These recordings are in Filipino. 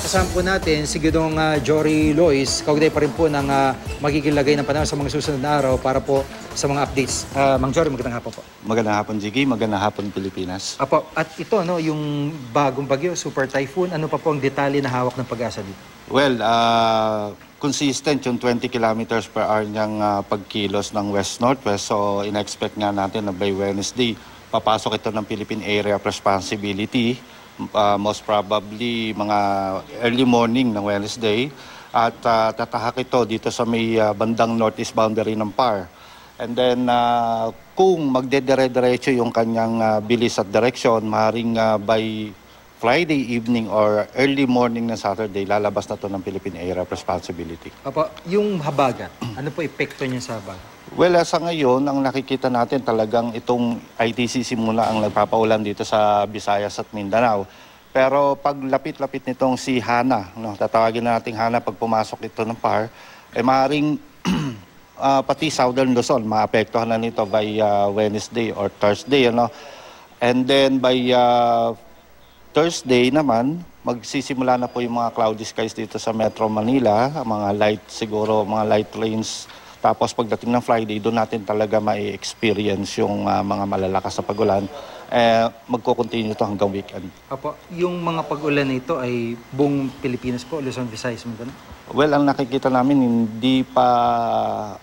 kasama po natin si Ginoong Jory Lois, kaugnay pa rin po ng magiging lagay ng panahon sa mga susunod na araw para po sa mga updates. Mang Jory, magandang hapon po. Magandang hapon, Jiggy. Magandang hapon, Pilipinas. Apo, at ito, yung bagong bagyo, Super Typhoon, ano pa po ang detalye na hawak ng Pag-asa dito? Well, consistent yung 20 kilometers per hour niyang pagkilos ng west-northwest. So, in-expect nga natin na by Wednesday, papasok ito ng Philippine Area of Responsibility. Most probably mga early morning ng Wednesday. At tatahak ito dito sa may bandang northeast boundary ng PAR. And then, kung magdedire-diretso yung kanyang bilis at direksyon, maaaring by Friday evening or early morning ng Saturday, lalabas na to ng Philippine Area of Responsibility. Apo, yung habagat, ano po epekto niya sa habagat? Well, sa ngayon, ang nakikita natin talagang itong ITCC muna ang nagpapaulan dito sa Visayas at Mindanao. Pero pag lapit-lapit nitong si Hana, tatawagin natin Hana pag pumasok ito ng PAR, maaaring pati Southern Luzon, maapektuhan na nito by Wednesday or Thursday. And then by Thursday naman, magsisimula na po yung mga cloudy skies dito sa Metro Manila, mga light rains. Tapos pagdating ng Friday, doon natin talaga ma-experience yung mga malalakas na pag-ulan. Magko-continue ito hanggang weekend. Apo, yung mga pag-ulan na ito ay buong Pilipinas po, Luzon, Visayas, Mindanao? Well, ang nakikita namin, hindi pa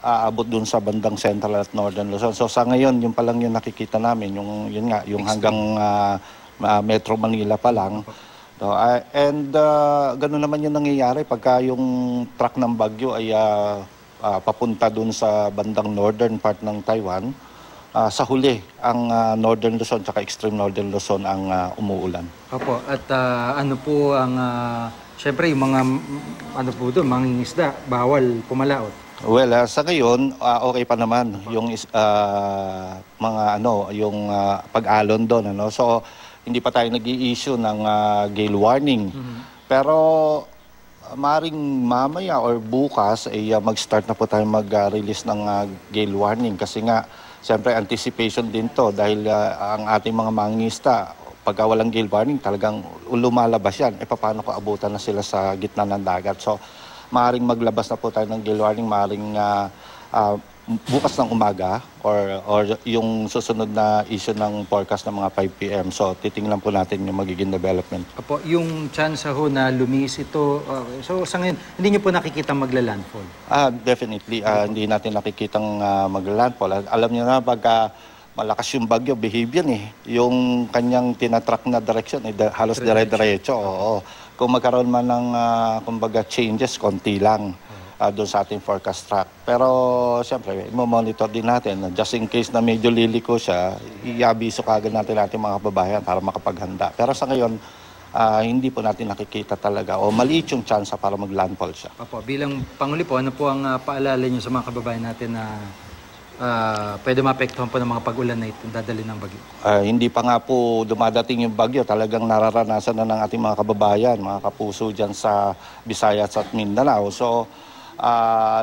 aabot doon sa bandang Central at Northern Luzon. So sa ngayon, yung pa lang yung nakikita namin, yung hanggang Metro Manila pa lang. So, gano'n naman yung nangyayari pagka yung track ng bagyo ay papunta dun sa bandang northern part ng Taiwan. Sa huli, ang Northern Luzon at Extreme Northern Luzon ang umuulan. Opo, at ano po ang, syempre yung mga, mangingisda, bawal pumalaot? Well, sa ngayon, okay pa naman yung yung pag-alon doon. So, hindi pa tayo nag-i-issue ng gale warning. Pero, maring mamaya or bukas ay mag-start na po tayo mag-release ng gale warning kasi nga siyempre anticipation din to dahil ang ating mga mangista pagka walang gale warning talagang lumalabas yan. Paano ko abutan na sila sa gitna ng dagat? So maring maglabas na po tayo ng gale warning, maring bukas ng umaga or yung susunod na issue ng forecast ng mga 5 p.m. So, titingnan po natin yung magiging development. Apo, yung chance ho na lumis ito, so sa ngayon, hindi niyo po nakikita magla-landfall? Definitely, hindi natin nakikitang magla-landfall. Alam niyo na, pagka malakas yung bagyo, behave yan eh. Yung kanyang tinatrack na direction, halos dire-diretso. Kung magkaroon man ng kumbaga changes, konti lang. Doon sa ating forecast track. Pero siyempre, i-monitor din natin. Just in case na medyo liliko siya, i-abiso kagad natin ating mga kababayan para makapaghanda. Pero sa ngayon, hindi po natin nakikita talaga o maliit yung chance para mag-landfall siya. Apo, bilang Pangulo po, ano po ang paalala niyo sa mga kababayan natin na pwede maapektuhan po ng mga pag-ulan na ito dadali ng bagyo? Hindi pa nga po dumadating yung bagyo. Talagang nararanasan na ng ating mga kababayan, mga kapuso dyan sa Visayas at Mindanao. So,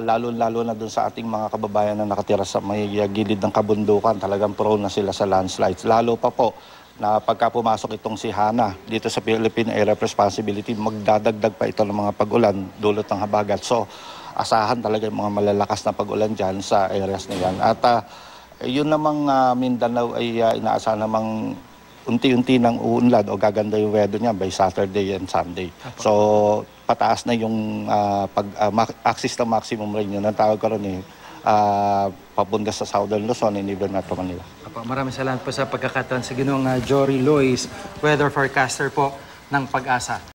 lalo-lalo na dun sa ating mga kababayan na nakatira sa may gilid ng kabundukan, talagang prone na sila sa landslides. Lalo pa po na pagka pumasok itong si Hana dito sa Philippine Area of Responsibility, magdadagdag pa ito ng mga pag-ulan dulot ng habagat. So, asahan talaga yung mga malalakas na pag-ulan dyan sa areas na yan. At yun namang Mindanao ay inaasahan namang unti-unti nang uunlad o gaganda yung weather niya by Saturday and Sunday. So, pataas na yung axis ng maximum rain yun. Ang tawag ko rin papunta sa Southern Luzon and even Metro Manila. Maraming salamat po sa pagkakataon sa Ginoong Jory Lois, weather forecaster po ng Pag-asa.